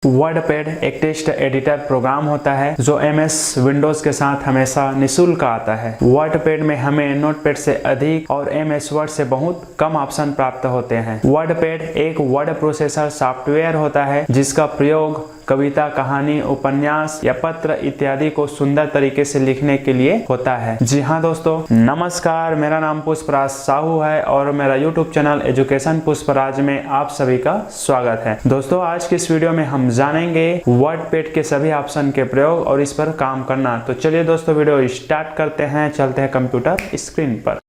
WordPad एक text editor programme होता है जो MS विंडोज के साथ हमेशा निःशुल्क आता है। वर्डपैड में हमें नोटपैड से अधिक और MS वर्ड से बहुत कम ऑप्शन प्राप्त होते हैं। वर्डपैड एक वर्ड प्रोसेसर सॉफ्टवेयर होता है जिसका प्रयोग कविता, कहानी, उपन्यास या पत्र इत्यादि को सुंदर तरीके से लिखने के लिए होता है। जी हाँ दोस्तों, नमस्कार, मेरा नाम पुष्पराज साहू है और मेरा YouTube चैनल एजुकेशन पुष्पराज में आप सभी का स्वागत है। दोस्तों, आज की इस वीडियो में हम जानेंगे वर्डपैड के सभी ऑप्शन के प्रयोग और इस पर काम करना। तो चलिए दोस्तों, वीडियो स्टार्ट करते हैं। चलते हैं कंप्यूटर स्क्रीन पर।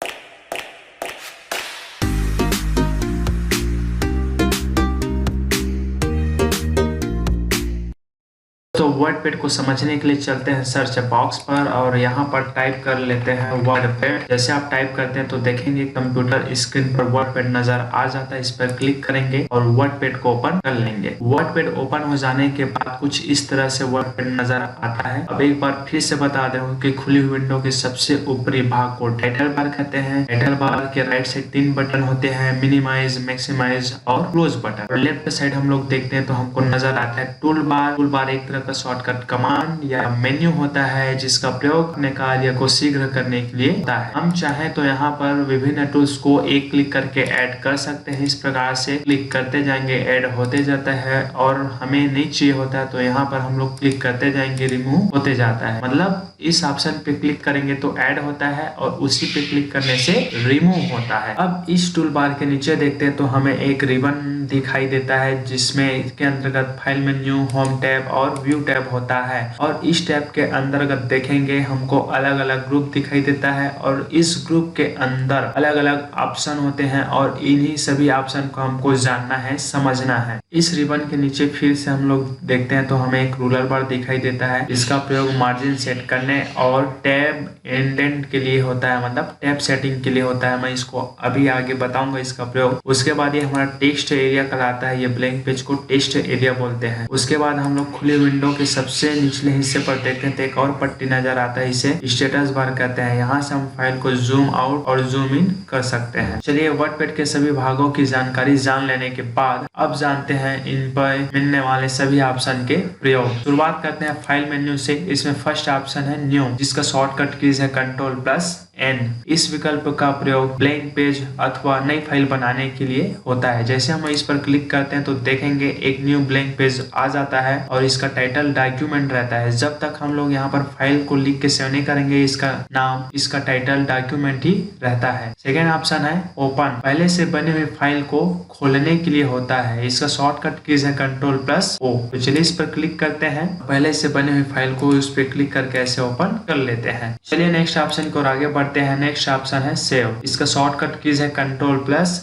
तो वर्डपैड को समझने के लिए चलते हैं सर्च बॉक्स पर और यहाँ पर टाइप कर लेते हैं वर्डपैड। जैसे आप टाइप करते हैं तो देखेंगे कंप्यूटर स्क्रीन पर वर्डपैड नजर आ जाता है। इस पर क्लिक करेंगे और वर्डपैड को ओपन कर लेंगे। वर्डपैड ओपन हो जाने के बाद कुछ इस तरह से वर्डपैड नजर आता है। अब एक बार फिर से बता दूं कि खुली हुई विंडो के सबसे ऊपरी भाग को टाइटल बार कहते हैं। टाइटल बार के राइट साइड 3 बटन होते हैं, मिनिमाइज, मैक्सिमाइज और क्लोज बटन। लेफ्ट साइड हम लोग देखते हैं तो हमको नजर आता है टूल बार। टूल बार एक तरह शॉर्टकट कमांड या मेन्यू होता है जिसका प्रयोग अपने कार्य को शीघ्र करने के लिए होता है। हम चाहें तो यहाँ पर विभिन्न टूल्स को एक क्लिक करके ऐड कर सकते हैं। इस प्रकार से क्लिक करते जाएंगे, ऐड होते जाता है और हमें नहीं चाहिए होता है तो यहाँ पर हम लोग क्लिक करते जाएंगे, रिमूव होते जाता है। मतलब इस ऑप्शन पे क्लिक करेंगे तो ऐड होता है और उसी पे क्लिक करने से रिमूव होता है। अब इस टूल बार के नीचे देखते हैं तो हमें एक रिबन दिखाई देता है जिसमें इसके अंतर्गत फाइल मेन्यू, होम टैब और व्यू टैब होता है। और इस टैब के अंतर्गत देखेंगे हमको अलग अलग ग्रुप दिखाई देता है और इस ग्रुप के अंदर अलग अलग ऑप्शन होते हैं और इन्हीं सभी ऑप्शन को हमको जानना है, समझना है। इस रिबन के नीचे फिर से हम लोग देखते हैं तो हमें एक रूलर बार दिखाई देता है। इसका प्रयोग मार्जिन सेट करने और टैब इंडेंट के लिए होता है, मतलब टैब सेटिंग के लिए होता है। मैं इसको अभी आगे बताऊंगा इसका प्रयोग। उसके बाद ये हमारा टेक्स्ट एरिया कहलाता है। ये ब्लैंक पेज को टेक्स्ट एरिया बोलते हैं। उसके बाद हम लोग खुली विंडो के सबसे निचले हिस्से पर देखते हैं तो एक और पट्टी नजर आता है, इसे स्टेटस बार कहते हैं। यहाँ से हम फाइल को जूम आउट और जूम इन कर सकते हैं। चलिए, वर्डपैड के सभी भागों की जानकारी जान लेने के बाद अब जानते हैं इन पर मिलने वाले सभी ऑप्शन के प्रयोग। शुरुआत करते हैं फाइल मेन्यू से। इसमें फर्स्ट ऑप्शन है न्यू, जिसका शॉर्टकट कीज है Ctrl+N। इस विकल्प का प्रयोग ब्लैंक पेज अथवा नई फाइल बनाने के लिए होता है। जैसे हम इस पर क्लिक करते हैं तो देखेंगे एक न्यू ब्लैंक पेज आ जाता है और इसका टाइटल डॉक्यूमेंट रहता है। जब तक हम लोग यहाँ पर फाइल को लिख के सेव नहीं करेंगे, इसका नाम, इसका टाइटल डॉक्यूमेंट ही रहता है। सेकेंड ऑप्शन है ओपन, पहले से बनी हुई फाइल को खोलने के लिए होता है। इसका शॉर्टकट कीज है Ctrl+O। तो चलिए इस पर क्लिक करते हैं। पहले से बनी हुई फाइल को उस पर क्लिक करके ऐसे ओपन कर लेते हैं। चलिए नेक्स्ट ऑप्शन को आगे बढ़ते हैं। नेक्स्ट ऑप्शन है सेव। इसका शॉर्टकट कीज है Ctrl+S।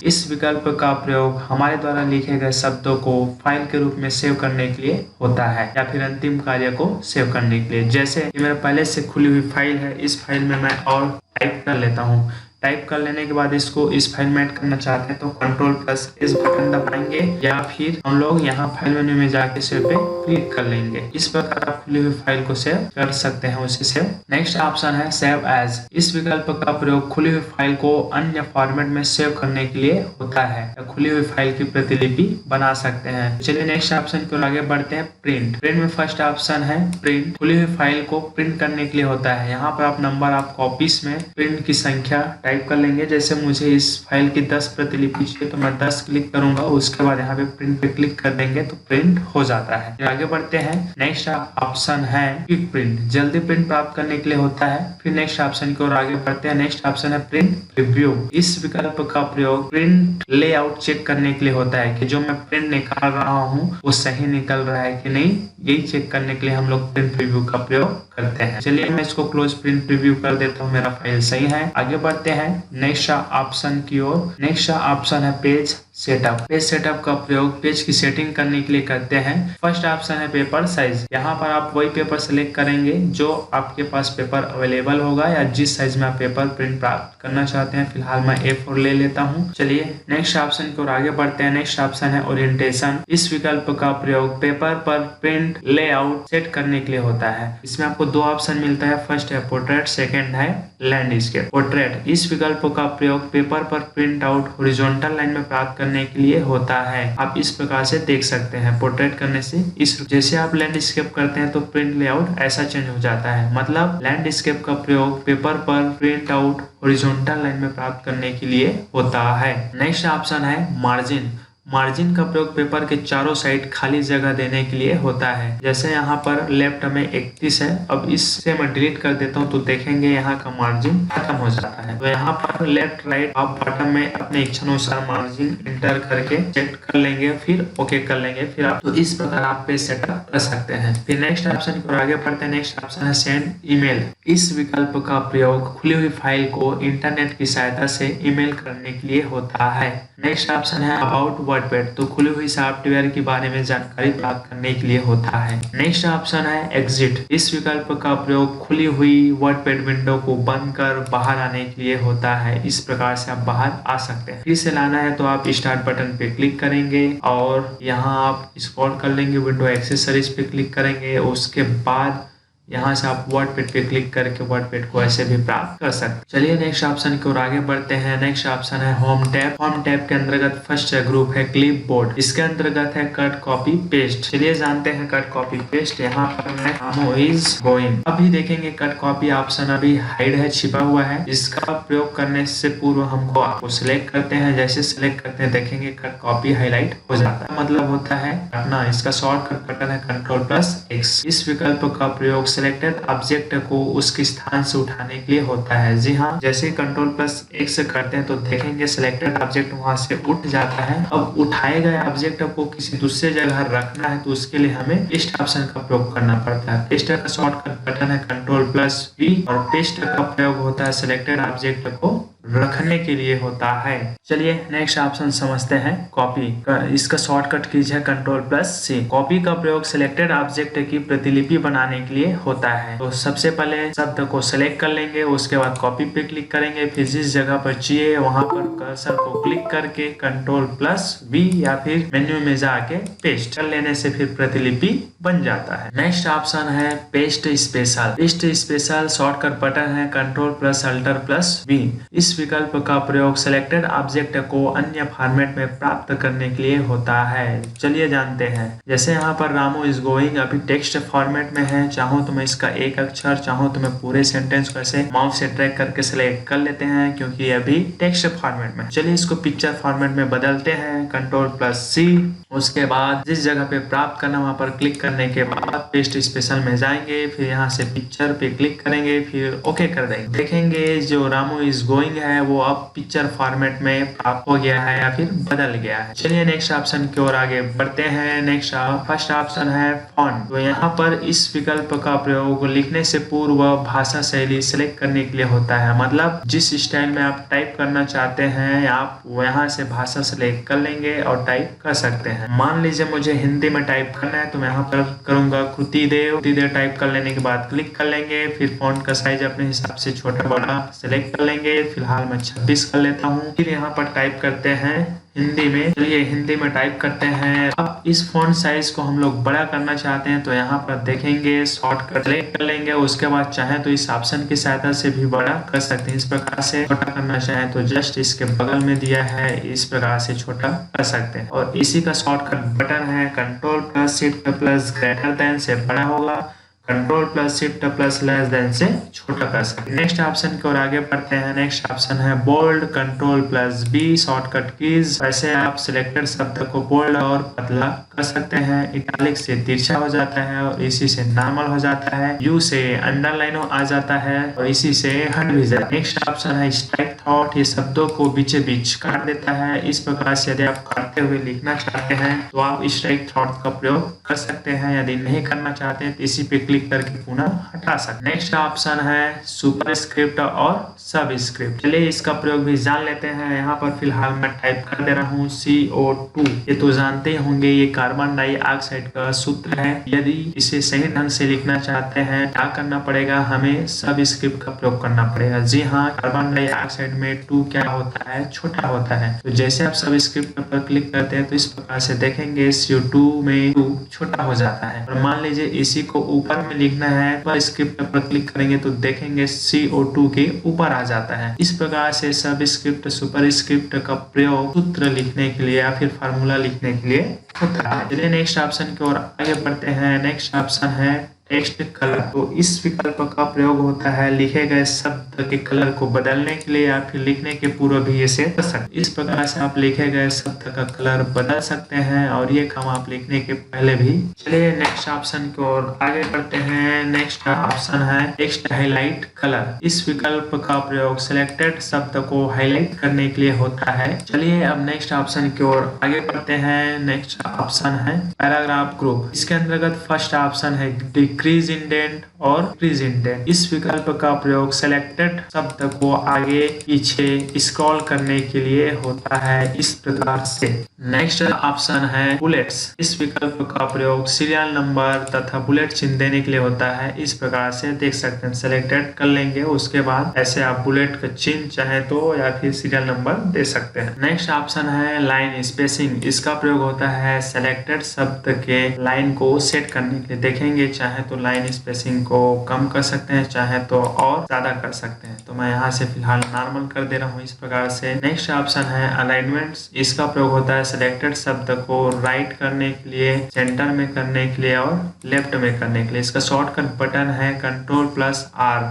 इस विकल्प का प्रयोग हमारे द्वारा लिखे गए शब्दों को फाइल के रूप में सेव करने के लिए होता है या फिर अंतिम कार्य को सेव करने के लिए। जैसे ये मेरा पहले से खुली हुई फाइल है, इस फाइल में मैं और टाइप कर लेता हूँ। टाइप कर लेने के बाद इसको इस फाइल में ऐड करना चाहते हैं तो Ctrl+S बटन दबाएंगे या फिर हम लोग यहाँ फाइल मेन्यू में जाके सेव पे क्लिक कर लेंगे। इस प्रकार आप खुली हुई फाइल को सेव कर सकते हैं, उसे सेव। नेक्स्ट ऑप्शन है सेव एज। इस विकल्प का प्रयोग खुली हुई फाइल को अन्य फॉर्मेट में सेव करने के लिए होता है या खुली हुई फाइल की प्रतिलिपि बना सकते हैं। चलिए नेक्स्ट ऑप्शन की ओर आगे बढ़ते हैं। प्रिंट। प्रिंट में फर्स्ट ऑप्शन है प्रिंट। खुली हुई फाइल को प्रिंट करने के लिए होता है। यहाँ पर आप नंबर ऑफ कॉपीज में प्रिंट की संख्या टाइप कर लेंगे। जैसे मुझे इस फाइल की 10 प्रतिलिपि चाहिए तो मैं 10 क्लिक करूंगा। उसके बाद यहाँ पे प्रिंट पे क्लिक कर देंगे तो प्रिंट हो जाता है। आगे बढ़ते हैं। नेक्स्ट ऑप्शन है क्विक प्रिंट। जल्दी प्रिंट प्राप्त करने के लिए होता है। फिर नेक्स्ट ऑप्शन की ओर आगे बढ़ते हैं। नेक्स्ट ऑप्शन है प्रिंट प्रीव्यू। इस विकल्प का प्रयोग प्रिंट लेआउट चेक करने के लिए होता है कि जो मैं प्रिंट निकाल रहा हूँ वो सही निकल रहा है कि नहीं। यही चेक करने के लिए हम लोग प्रिंट प्रीव्यू का प्रयोग करते हैं। चलिए मैं इसको क्लोज प्रिंट प्रीव्यू कर देता हूँ, मेरा फाइल सही है। आगे बढ़ते हैं नेक्स्ट ऑप्शन की ओर। नेक्स्ट ऑप्शन है पेज सेटअप। पेज सेटअप का प्रयोग पेज की सेटिंग करने के लिए करते हैं। फर्स्ट ऑप्शन है पेपर साइज। यहाँ पर आप वही पेपर सेलेक्ट करेंगे जो आपके पास पेपर अवेलेबल होगा या जिस साइज में आप पेपर प्रिंट प्राप्त करना चाहते हैं। फिलहाल मैं A4 ले लेता हूँ। चलिए नेक्स्ट ऑप्शन की ओर आगे बढ़ते हैं। नेक्स्ट ऑप्शन है ओरिएंटेशन। इस विकल्प का प्रयोग पेपर पर प्रिंट लेआउट सेट करने के लिए होता है। इसमें आपको 2 ऑप्शन मिलता है। फर्स्ट है पोर्ट्रेट, सेकेंड है लैंडस्केप। पोर्ट्रेट। इस विकल्प का प्रयोग पेपर पर प्रिंट आउट हॉरिजॉन्टल लाइन में प्राप्त करने के लिए होता है। आप इस प्रकार से देख सकते हैं। पोर्ट्रेट करने से इस जैसे आप लैंडस्केप करते हैं तो प्रिंट लेआउट ऐसा चेंज हो जाता है। मतलब लैंडस्केप का प्रयोग पेपर पर प्रिंट आउट हॉरिजॉन्टल लाइन में प्राप्त करने के लिए होता है। नेक्स्ट ऑप्शन है मार्जिन। मार्जिन का प्रयोग पेपर के चारों साइड खाली जगह देने के लिए होता है। जैसे यहाँ पर लेफ्ट में 31 है, अब इससे मैं डिलीट कर देता हूँ तो देखेंगे यहाँ का मार्जिन खत्म हो जाता है। तो यहाँ पर लेफ्ट राइट आप बॉटम में अपने इच्छानुसार मार्जिन इंटर करके सेट कर लेंगे, फिर ओके कर लेंगे, फिर आप तो इस प्रकार आप पेज सेटअप कर सकते हैं। फिर नेक्स्ट ऑप्शन की ओर आगे बढ़ते हैं। नेक्स्ट ऑप्शन है सेंड ईमेल। इस विकल्प का प्रयोग खुली हुई फाइल को इंटरनेट की सहायता से ईमेल करने के लिए होता है। नेक्स्ट ऑप्शन है अबाउट वर्डपैड। तो खुली हुई सॉफ्टवेयर के बारे में जानकारी प्राप्त करने के लिए होता है। नेक्स्ट ऑप्शन है एग्जिट। इस विकल्प का प्रयोग खुली हुई वर्डपैड विंडो को बंद कर बाहर आने के लिए होता है। इस प्रकार से आप बाहर आ सकते हैं। फिर से लाना है तो आप स्टार्ट बटन पे क्लिक करेंगे और यहाँ आप स्क्रॉल कर लेंगे, विंडो एक्सेसरीज पे क्लिक करेंगे। उसके बाद यहाँ से आप वर्डपैड पे क्लिक करके वर्डपैड को ऐसे भी प्राप्त कर सकते हैं। चलिए नेक्स्ट ऑप्शन की ओर आगे बढ़ते हैं। नेक्स्ट ऑप्शन है होम टैब। होम टैब के अंतर्गत फर्स्ट ग्रुप है क्लिप बोर्ड। इसके अंतर्गत है कट कॉपी पेस्ट। चलिए जानते हैं कट कॉपी पेस्ट। यहाँ पर मैं डेमो इज गोइंग। अभी देखेंगे कट कॉपी ऑप्शन अभी हाइड है, छिपा हुआ है। इसका प्रयोग करने से पूर्व हमको आपको सिलेक्ट करते हैं। जैसे सिलेक्ट करते हैं देखेंगे कट कॉपी हाईलाइट हो जाता है। मतलब होता है अपना इसका शॉर्टकट बटन है Ctrl+X। इस विकल्प का प्रयोग सिलेक्टेड ऑब्जेक्ट को उसके स्थान से उठाने के लिए होता है। जी हाँ, जैसे Ctrl+X करते हैं तो देखेंगे सिलेक्टेड ऑब्जेक्ट वहां से उठ जाता है। अब उठाए गए ऑब्जेक्ट को किसी दूसरे जगह रखना है तो उसके लिए हमें पेस्ट ऑप्शन का प्रयोग करना पड़ता है। पेस्ट का शॉर्टकट बटन है Ctrl+V और पेस्ट का प्रयोग होता है सिलेक्टेड ऑब्जेक्ट को रखने के लिए होता है। चलिए नेक्स्ट ऑप्शन समझते हैं कॉपी का। इसका शॉर्टकट कीजिए Ctrl+C। कॉपी का प्रयोग सिलेक्टेड ऑब्जेक्ट की प्रतिलिपि बनाने के लिए होता है। तो सबसे पहले शब्द को सिलेक्ट कर लेंगे, उसके बाद कॉपी पे क्लिक करेंगे, फिर जिस जगह पर चाहिए वहां पर कर्सर को क्लिक करके Ctrl+V या फिर मेन्यू में जाके पेस्ट कर लेने से फिर प्रतिलिपि बन जाता है। नेक्स्ट ऑप्शन है paste special. Paste special shortcut button है Ctrl+Alt+V। इस विकल्प का प्रयोग सिलेक्टेड ऑब्जेक्ट को अन्य फॉर्मेट में प्राप्त करने के लिए होता है। चलिए जानते हैं। जैसे यहाँ पर रामू इज गोइंग अभी टेक्स्ट फॉर्मेट में है। चाहूँ तो मैं इसका एक अक्षर, चाहूँ तो मैं पूरे सेंटेंस को ऐसे माउस से ड्रैग करके सिलेक्ट कर लेते हैं क्योंकि अभी टेक्स्ट फॉर्मेट में। चलिए इसको पिक्चर फॉर्मेट में बदलते हैं Ctrl+C। उसके बाद जिस जगह पे प्राप्त करना वहां पर क्लिक करने के बाद पेस्ट स्पेशल में जाएंगे, फिर यहाँ से पिक्चर पे क्लिक करेंगे, फिर ओके कर देंगे। देखेंगे जो रामू इज गोइंग है वो अब पिक्चर फॉर्मेट में प्राप्त हो गया है या फिर बदल गया है। चलिए नेक्स्ट ऑप्शन की ओर आगे बढ़ते हैं। नेक्स्ट फर्स्ट ऑप्शन है फॉन्ट। तो यहाँ पर इस विकल्प का प्रयोग लिखने से पूर्व भाषा शैली सिलेक्ट करने के लिए होता है। मतलब जिस स्टाइल में आप टाइप करना चाहते हैं आप यहाँ से भाषा सिलेक्ट कर लेंगे और टाइप कर सकते हैं। मान लीजिए मुझे हिंदी में टाइप करना है तो मैं यहाँ पर करूंगा कृतिदेव। टाइप कर लेने के बाद क्लिक कर लेंगे, फिर फॉन्ट का साइज अपने हिसाब से छोटा बड़ा सिलेक्ट कर लेंगे। फिलहाल मैं 26 कर लेता हूँ। फिर यहाँ पर टाइप करते हैं हिंदी में। चलिए हिंदी में टाइप करते हैं। अब इस फॉन्ट साइज को हम लोग बड़ा करना चाहते हैं तो यहाँ पर देखेंगे शॉर्टकट सेलेक्ट कर लेंगे। उसके बाद चाहे तो इस ऑप्शन की सहायता से भी बड़ा कर सकते हैं। इस प्रकार से छोटा करना चाहे तो जस्ट इसके बगल में दिया है इस प्रकार से छोटा कर सकते हैं। और इसी का शॉर्टकट बटन है Ctrl+Shift+ ग्रेटर देन से बड़ा होगा, Ctrl+Shift+ लेस देन से छोटा कर सकते हैं। नेक्स्ट ऑप्शन की ओर आगे बढ़ते हैं। नेक्स्ट ऑप्शन है बोल्ड। Ctrl+B shortcut keys. वैसे आप सिलेक्टेड शब्द को बोल्ड और पतला कर सकते हैं। इटैलिक से तिरछा हो जाता है और इसी से नॉर्मल हो जाता है। यू से अंडरलाइन आ जाता है और इसी से हट भी जाता है। नेक्स्ट ऑप्शन है स्ट्राइक थॉट। ये शब्दों को बीचे बीच काट देता है। इस प्रकार से यदि आप काटते हुए लिखना चाहते हैं तो आप स्ट्राइक थॉट का प्रयोग कर सकते हैं। यदि नहीं करना चाहते हैं तो इसी पे क्लिक करके पुनः हटा सकते। नेक्स्ट ऑप्शन है सुपरस्क्रिप्ट और सबस्क्रिप्ट। चलिए इसका प्रयोग भी जान लेते हैं। यहाँ पर फिलहाल मैं टाइप कर दे रहा हूँ CO2। ये तो जानते होंगे ये कार्बन डाइऑक्साइड का सूत्र है। यदि इसे सही ढंग से लिखना चाहते हैं क्या करना पड़ेगा, हमें सबस्क्रिप्ट का प्रयोग करना पड़ेगा। जी हाँ, कार्बन डाइऑक्साइड में 2 क्या होता है, छोटा होता है। तो जैसे आप सबस्क्रिप्ट पर क्लिक करते हैं तो इस प्रकार से देखेंगे CO2 में 2 छोटा हो जाता है। और मान लीजिए इसी को ऊपर में लिखना है पर स्क्रिप्ट पर क्लिक करेंगे तो देखेंगे CO2 के ऊपर आ जाता है। इस प्रकार से सब स्क्रिप्ट सुपर स्क्रिप्ट का प्रयोग सूत्र लिखने के लिए या फिर फार्मूला लिखने के लिए होता है। चलिए नेक्स्ट ऑप्शन की ओर आगे बढ़ते हैं। नेक्स्ट ऑप्शन है टेक्स्ट कलर। तो इस विकल्प का प्रयोग होता है लिखे गए शब्द के कलर को बदलने के लिए या फिर लिखने के पूर्व भी इसे कर सकते। इस प्रकार से आप लिखे गए शब्द का कलर बदल सकते हैं और ये काम आप लिखने के पहले भी। चलिए नेक्स्ट ऑप्शन की ओर आगे बढ़ते हैं। नेक्स्ट ऑप्शन है टेक्स्ट हाईलाइट कलर। इस विकल्प का प्रयोग सिलेक्टेड शब्द को हाईलाइट करने के लिए होता है। चलिए अब नेक्स्ट ऑप्शन की ओर आगे बढ़ते हैं। नेक्स्ट ऑप्शन है पैराग्राफ ग्रुप। इसके अंतर्गत फर्स्ट ऑप्शन है डिक्रीज इंडेंट और इंक्रीज इंडेंट। इस विकल्प का प्रयोग सिलेक्टेड शब्द को आगे पीछे स्क्रॉल करने के लिए होता है इस प्रकार से। नेक्स्ट ऑप्शन है बुलेट्स। इस विकल्प का प्रयोग सीरियल नंबर तथा बुलेट चिन्ह देने के लिए होता है इस प्रकार से। देख सकते हैं सिलेक्टेड कर लेंगे, उसके बाद ऐसे आप बुलेट का चिन्ह चाहे तो या फिर सीरियल नंबर दे सकते हैं। नेक्स्ट ऑप्शन है लाइन स्पेसिंग। इसका प्रयोग होता है सिलेक्टेड शब्द के लाइन को सेट करने के लिए। देखेंगे चाहे तो लाइन स्पेसिंग को कम कर सकते हैं, चाहे तो और ज्यादा कर सकते हैं। तो मैं यहाँ से फिलहाल नॉर्मल कर दे रहा हूँ इस प्रकार से। नेक्स्ट ऑप्शन है अलाइनमेंट्स। इसका प्रयोग होता है सिलेक्टेड शब्द को राइट करने के लिए, सेंटर में करने के लिए और लेफ्ट में करने के लिए। इसका शॉर्टकट बटन है Ctrl+R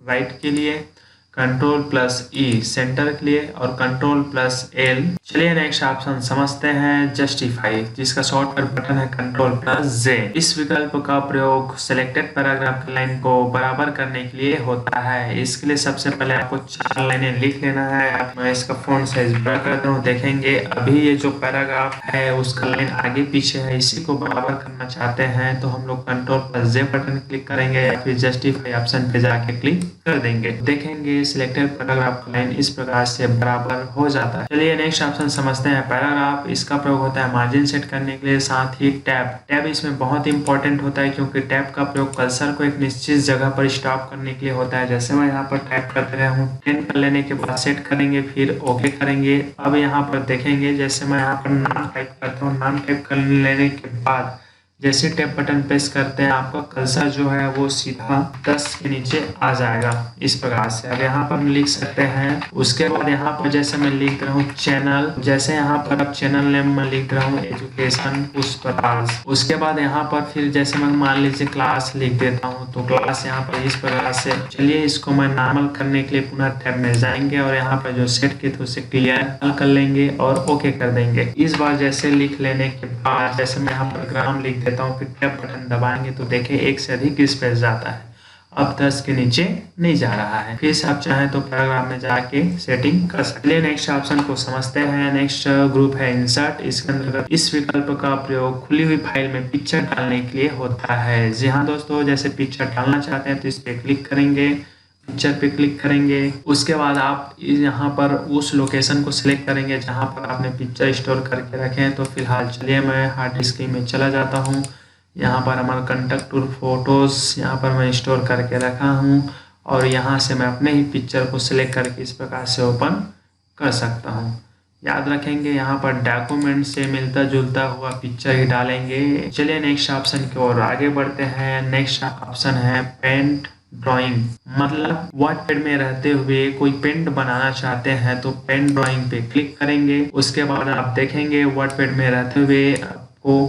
राइट के लिए, Ctrl+E सेंटर के लिए और Ctrl+L। चलिए नेक्स्ट ऑप्शन समझते हैं जस्टिफाई, जिसका शॉर्टकट बटन है Ctrl+J। इस विकल्प का प्रयोग सिलेक्टेड पैराग्राफ की लाइन को बराबर करने के लिए होता है। इसके लिए सबसे पहले आपको 4 लाइनें लिख लेना है। मैं इसका फॉन्ट साइज बड़ा करता हूँ। देखेंगे अभी ये जो पैराग्राफ है उसका लाइन आगे पीछे है, इसी को बराबर करना चाहते हैं तो हम लोग Ctrl+J बटन क्लिक करेंगे या फिर जस्टिफाई ऑप्शन पे जाके क्लिक कर देंगे। देखेंगे सिलेक्टेड पैराग्राफ का लाइन इस प्रकार से बराबर हो जाता है। चलिए नेक्स्ट ऑप्शन समझते हैं पैराग्राफ। इसका प्रयोग होता है मार्जिन सेट करने के लिए, साथ ही टैब इसमें बहुत इंपॉर्टेंट होता है क्योंकि टैब का प्रयोग कर्सर को एक निश्चित जगह पर स्टॉप करने के लिए होता है। जैसे मैं यहाँ पर टाइप करते रहा हूँ, 10 कर लेने के बाद सेट करेंगे, फिर ओके करेंगे। अब यहाँ पर देखेंगे जैसे मैं यहाँ पर नाम टाइप करता हूँ, नाम टाइप कर लेने के बाद जैसे टैब बटन प्रेस करते हैं आपका कर्सर जो है वो सीधा 10 के नीचे आ जाएगा इस प्रकार से। अब यहाँ पर हम लिख सकते हैं। उसके बाद यहाँ पर जैसे मैं लिख रहा हूँ चैनल, जैसे यहाँ पर अब चैनल नेम में लिख रहा हूँ एजुकेशन पुष्पराज। उसके बाद यहाँ पर फिर जैसे मैं मान लीजिए क्लास लिख देता हूँ तो क्लास यहाँ पर इस प्रकार से। चलिए इसको मैं नॉर्मल करने के लिए पुनः टैब में जाएंगे और यहाँ पर जो सेट किए थे उसे क्लियर कर लेंगे और ओके कर देंगे। इस बार जैसे लिख लेने के बाद जैसे मैं यहाँ पर ग्राम लिख देता हूँ, फिर टैब बटन दबाएंगे तो देखिए एक से अधिक स्पेस जाता है। अब 10 के नीचे नहीं जा रहा है। फिर से आप चाहें तो पैराग्राफ में जाके सेटिंग कर सकते हैं। नेक्स्ट ऑप्शन को समझते हैं। नेक्स्ट ग्रुप है इंसर्ट। इसके अंतर्गत इस विकल्प का प्रयोग खुली हुई फाइल में पिक्चर डालने के लिए होता है। जी हाँ दोस्तों, जैसे पिक्चर डालना चाहते हैं तो इस पे क्लिक करेंगे, पिक्चर पे क्लिक करेंगे। उसके बाद आप यहाँ पर उस लोकेशन को सिलेक्ट करेंगे जहाँ पर आपने पिक्चर स्टोर करके रखे हैं। तो फिलहाल चलिए मैं हार्ड डिस्क में चला जाता हूँ। यहाँ पर हमारा कंटेक्ट टूर फोटोज यहाँ पर मैं स्टोर करके रखा हूँ और यहाँ से मैं अपने ही पिक्चर को सिलेक्ट करके इस प्रकार से ओपन कर सकता हूँ। याद रखेंगे यहाँ पर डॉक्यूमेंट से मिलता जुलता हुआ पिक्चर ही डालेंगे। चलिए नेक्स्ट ऑप्शन की ओर आगे बढ़ते हैं। नेक्स्ट ऑप्शन है पेंट ड्राइंग। मतलब वर्डपैड में रहते हुए कोई पेंट बनाना चाहते हैं तो पेंट ड्राइंग पे क्लिक करेंगे। उसके बाद आप देखेंगे वर्डपैड में रहते हुए आपको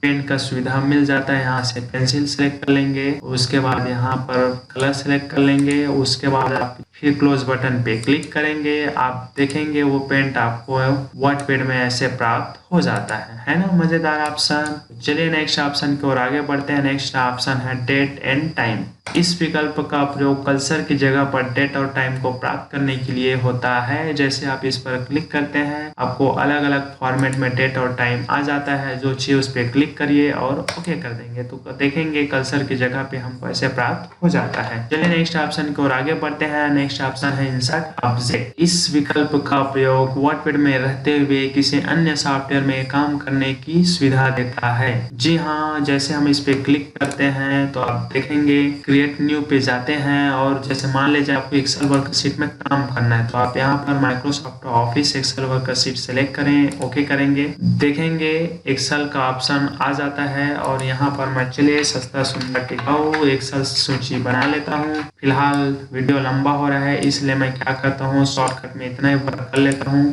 पेंट का सुविधा मिल जाता है। यहाँ से पेंसिल सेलेक्ट कर लेंगे, उसके बाद यहाँ पर कलर सेलेक्ट कर लेंगे। उसके बाद आप फिर क्लोज बटन पे क्लिक करेंगे। आप देखेंगे वो पेंट आपको वर्डपैड में ऐसे प्राप्त हो जाता है ना। मजेदार ऑप्शन। चलिए नेक्स्ट ऑप्शन की ओर आगे बढ़ते हैं। नेक्स्ट ऑप्शन है डेट एंड टाइम। इस विकल्प का प्रयोग कर्सर की जगह पर डेट और टाइम को प्राप्त करने के लिए होता है। जैसे आप इस पर क्लिक करते हैं आपको अलग अलग फॉर्मेट में डेट और टाइम आ जाता है। जो चाहिए उस पर क्लिक करिए और ओके कर देंगे तो देखेंगे कर्सर की जगह पे हमको ऐसे प्राप्त हो जाता है। चलिए नेक्स्ट ऑप्शन की ओर आगे बढ़ते हैं। नेक्स्ट ऑप्शन है इंसर्ट ऑब्जेक्ट। इस विकल्प का प्रयोग वर्डपैड में रहते हुए किसी अन्य सॉफ्टवेयर में काम करने की सुविधा देता है। जी हाँ, जैसे हम इस पे क्लिक करते हैं तो आप देखेंगे क्रिएट न्यू पे जाते हैं और जैसे मान लीजिए आपको एक्सेल वर्कशीट में काम करना है तो आप यहाँ पर Microsoft Office Excel worksheet select करें, ओके करेंगे, देखेंगे एक्सेल का ऑप्शन आ जाता है और यहाँ पर मैं चलिए सस्ता सुंदर टिकाऊ एक्सेल सूची बना लेता हूँ। फिलहाल वीडियो लंबा हो रहा है इसलिए मैं क्या करता हूँ शॉर्टकट में इतना ही वर्क कर लेता हूँ,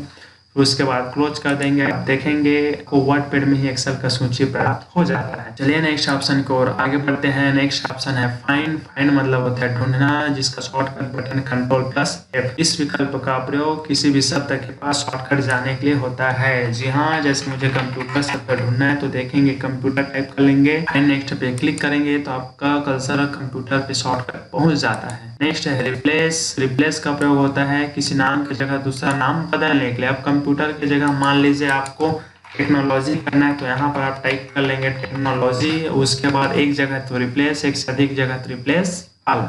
फिर उसके बाद क्लोज कर देंगे। आप देखेंगे आपको वर्डपैड में ही एक्सेल का सूची प्राप्त हो जाता है। चलिए नेक्स्ट ऑप्शन की ओर आगे बढ़ते हैं। नेक्स्ट ऑप्शन है फाइंड। फाइंड मतलब होता है ढूंढना, जिसका शॉर्टकट बटन Ctrl+F। इस विकल्प का प्रयोग किसी भी शब्द के पास शॉर्टकट जाने के लिए होता है। जी हाँ, जैसे मुझे कंप्यूटर शब्द ढूंढना है तो देखेंगे कंप्यूटर टाइप कर लेंगे, फाइंड नेक्स्ट पे क्लिक करेंगे तो आपका कर्सर कंप्यूटर पे शॉर्टकट पहुंच जाता है। नेक्स्ट है रिप्लेस। रिप्लेस का प्रयोग होता है किसी नाम की जगह दूसरा नाम बदलने के लिए। अब कंप्यूटर की जगह मान लीजिए आपको टेक्नोलॉजी करना है तो यहाँ पर आप टाइप कर लेंगे टेक्नोलॉजी, उसके बाद एक जगह तो रिप्लेस, एक से अधिक जगह तो रिप्लेस ऑल।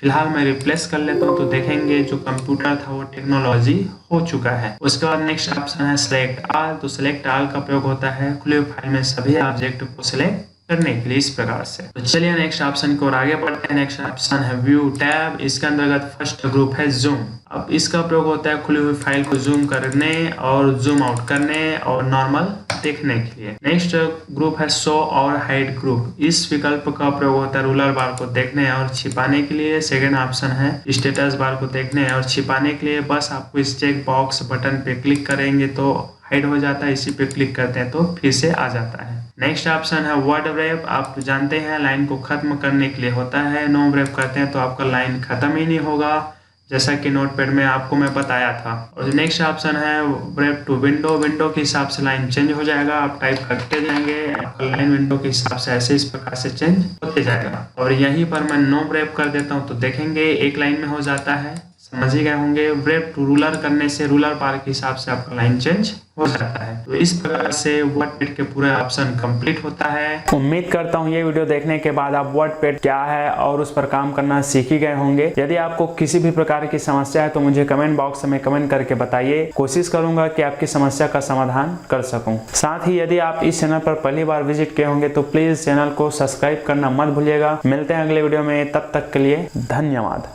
फिलहाल मैं रिप्लेस कर लेता हूँ तो देखेंगे जो कंप्यूटर था वो टेक्नोलॉजी हो चुका है। उसके बाद नेक्स्ट ऑप्शन है सिलेक्ट ऑल। तो सिलेक्ट ऑल का प्रयोग होता है खुले हुए फाइल में सभी ऑब्जेक्ट को सिलेक्ट करने के लिए इस प्रकार से। तो चलिए नेक्स्ट ऑप्शन की ओर आगे बढ़ते हैं। नेक्स्ट ऑप्शन है व्यू टैब। इसके अंतर्गत फर्स्ट ग्रुप है जूम। अब इसका प्रयोग होता है खुली हुई फाइल को जूम करने और जूम आउट करने और नॉर्मल देखने के लिए। नेक्स्ट ग्रुप है शो और हाइड ग्रुप। इस विकल्प का प्रयोग होता है रूलर बार को देखने और छिपाने के लिए। सेकेंड ऑप्शन है स्टेटस बार को देखने और छिपाने के लिए। बस आपको इस चेक बॉक्स बटन पे क्लिक करेंगे तो हाइड हो जाता है, इसी पे क्लिक करते हैं तो फिर से आ जाता है। नेक्स्ट ऑप्शन है वर्ड व्रैप। आप जानते हैं लाइन को खत्म करने के लिए होता है। नो व्रैप करते हैं तो आपका लाइन खत्म ही नहीं होगा, जैसा कि नोटपैड में आपको मैं बताया था। और नेक्स्ट ऑप्शन है व्रैप टू विंडो। विंडो के हिसाब से लाइन चेंज हो जाएगा, आप टाइप करते जाएंगे, आपका लाइन विंडो के हिसाब से ऐसे इस प्रकार से चेंज होते जाएगा। और यहीं पर मैं नो व्रैप कर देता हूँ तो देखेंगे एक लाइन में हो जाता है, समझ ही गए होंगे। व्रैप टू रूलर करने से रूलर बार के हिसाब से आपका लाइन चेंज हो जाता है। तो इस प्रकार से वर्डपैड के पूरा ऑप्शन कंप्लीट होता है। उम्मीद करता हूँ ये वीडियो देखने के बाद आप वर्डपैड क्या है और उस पर काम करना सीख ही गए होंगे। यदि आपको किसी भी प्रकार की समस्या है तो मुझे कमेंट बॉक्स में कमेंट करके बताइए, कोशिश करूंगा कि आपकी समस्या का समाधान कर सकूं। साथ ही यदि आप इस चैनल पर पहली बार विजिट किए होंगे तो प्लीज चैनल को सब्सक्राइब करना मत भूलिएगा। मिलते हैं अगले वीडियो में, तब तक के लिए धन्यवाद।